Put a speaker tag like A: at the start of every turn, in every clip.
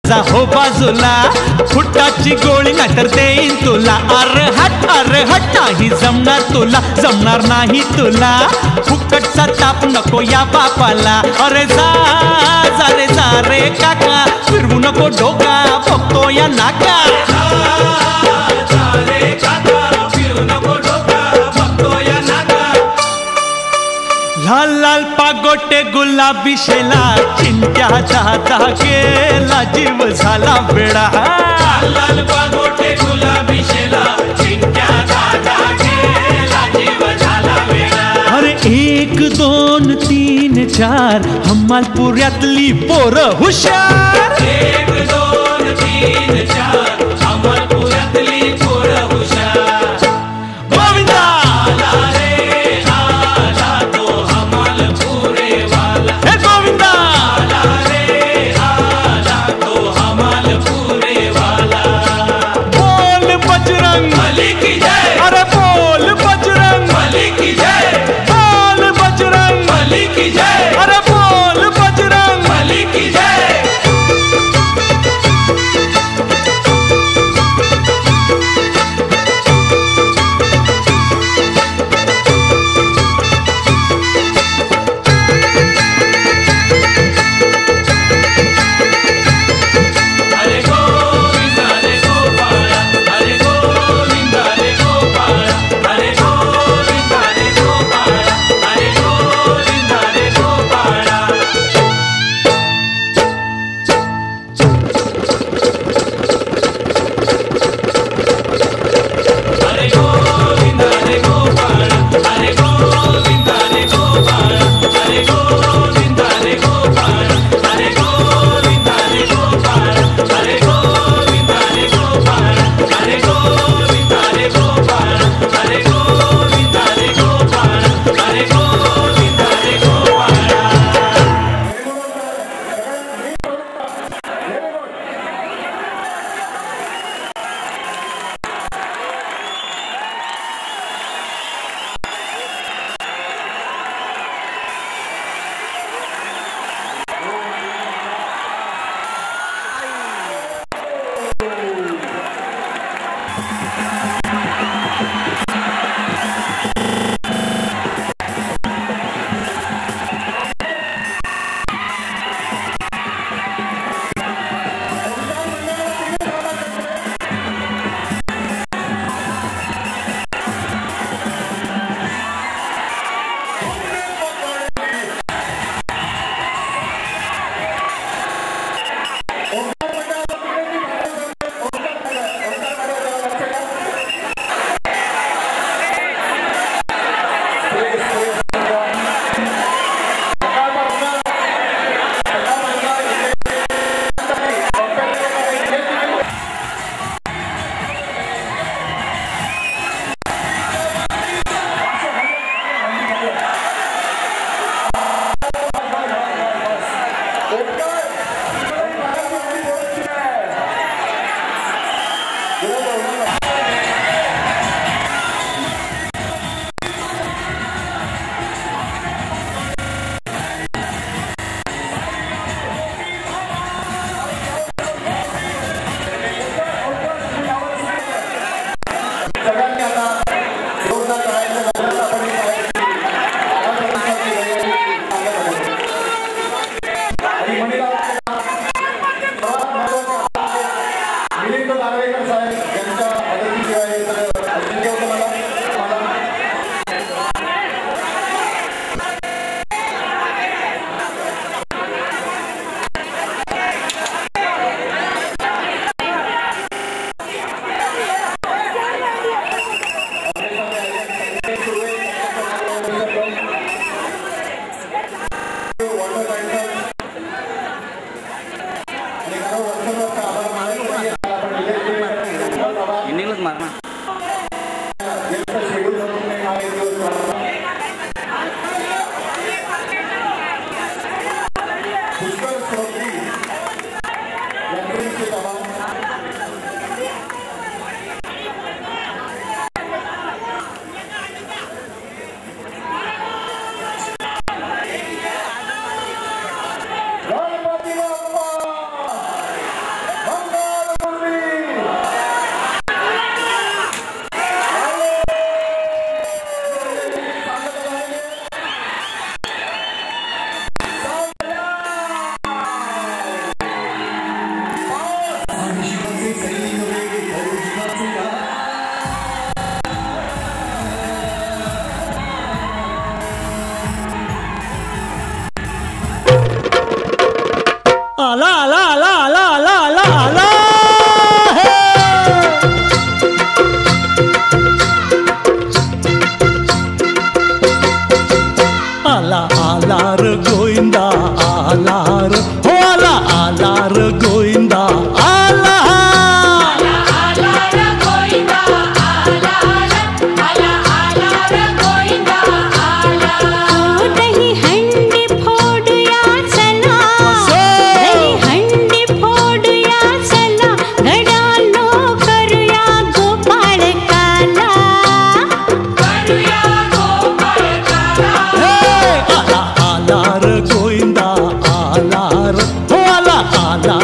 A: जा हो बाजूला, फुटाची गोळी नाहीतर देईन तुला. अरे हट नाही जमणार तुला, जमणार नाही तुला. फुकटचा ताप नको या बापाला. अरे जा रे काका, फिरवू नको डोका, बघतो या नाका. लाल लाल पागोटे गुलाबी शेला, चिंट्याचा हाता गेला जीव झाला वेडा.
B: लाल पागोटे गुलाबी शेला, चिंट्याचा हाता गेला जीव झाला वेडा.
A: अरे 1 2 3 4 हमालपुऱ्यातली पोरं हुशार.
B: 1 2 3 4 हमालपुऱ्यातली पोरं हुशार.
A: गोविंदा
B: आला रे आला तो हमालपुरे वाला.
A: हे गोविंदा
B: आला रे आला तो हमालपुरे वाला.
A: बोल बजरंग
B: बली की जय,
A: अरे बोल बजरंग
B: बली की जय,
A: बोल बजरंग
B: बली की जय,
A: अरे बोल बजरंग
B: बली की जय. हरे गोविंद हरे गोपाळा, हरे गोविंद हरे गोपाळा, हरे गोविंद हरे गोपाळा, हरे गोविंद हरे गोपाळा. हरे गोविंद हरे गोपाळा, हरे गोविंद हरे गोपाळा, हरे गोविंद हरे गोपाळा, हरे गोविंद हरे गोपाळा, हरे गोविंद हरे गोपाळा, हरे गोविंद हरे गोपाळा, हरे गोविंद हरे गोपाळा, हरे गोविंद हरे गोपाळा.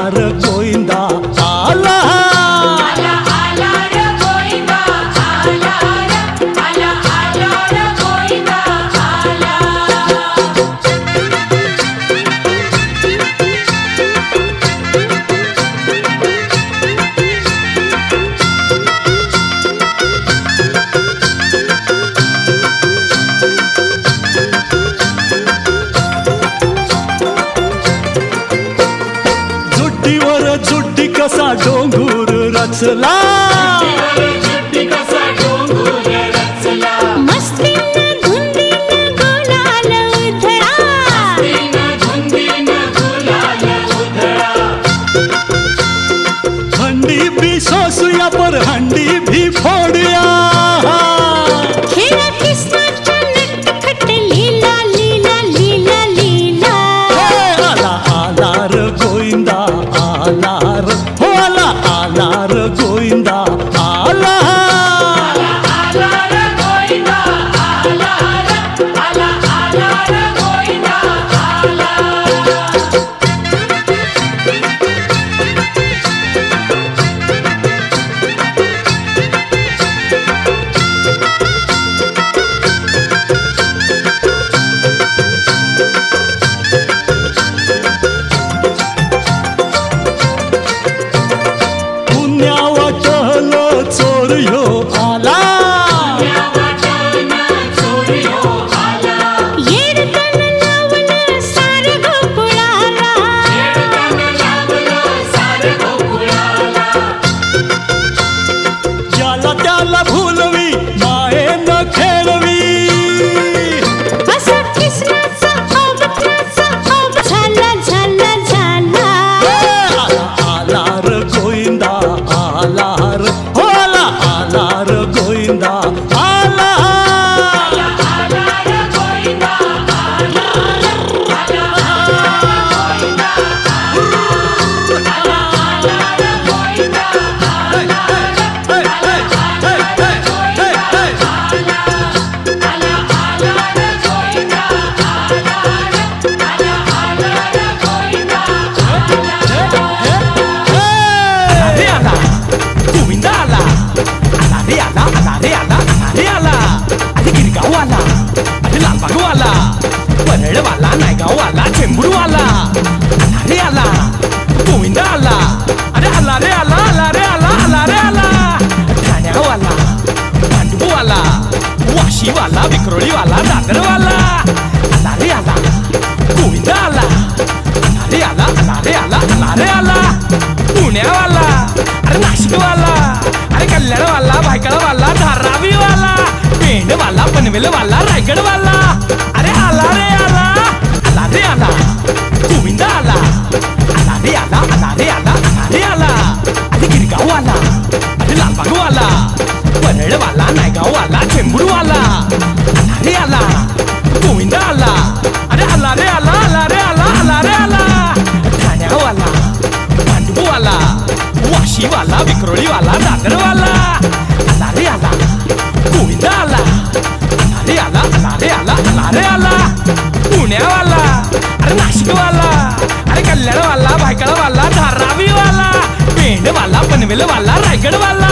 A: गोविंदा आला जुड्डी कसा डोंगूर रचला
C: मस्तीनं धुंदीनं गुलाल उधळा
A: हंडी भी सोसूया पर हंडी भी फोड़िया
C: खेळा कृष्णाच्या नटखट लीला लीला लीला लीला
A: आला आला र गोविंदा आला र हो आला आला र गोविंदा आला
B: परळवाला नायगाववाला चेंबूरवाला अरे आला गोविंदा आला अरे आला रे आला आला रे आला आला रे आला ठाण्यावाला भांडूपवाला वाशीवाला विक्रोळीवाला दादरवाला आला रे आला गोविंदा आला अरे आला आला रे आला आला रे आला पुण्यावाला अरे नाशिकवाला अरे कल्याणवाला भायखळावाला धारावीवाला पेंडवाला पनवेलवाला रायगडवाला अरे आला रे आला आला रे आला गोविंदा आला आला रे आला आला रे आला आला रे आला अरे गिरगाववाला अरे लालबागवाला परळवाला नायगाववाला चेंबूरवाला आला रे आला गोविंदा आला अरे आला रे आला आला रे आला आला रे आला ठाण्यावाला भांडूपवाला वाशीवाला विक्रोळीवाला दादरवाला आला रे आला गोविंदा आला आला रे आला आला रे आला आला रे आला पुण्यावाला अरे नाशिकवाला अरे कल्याणवाला भायखळावाला धारावीवाला पेंडवाला पनवेलवाला रायगडवाला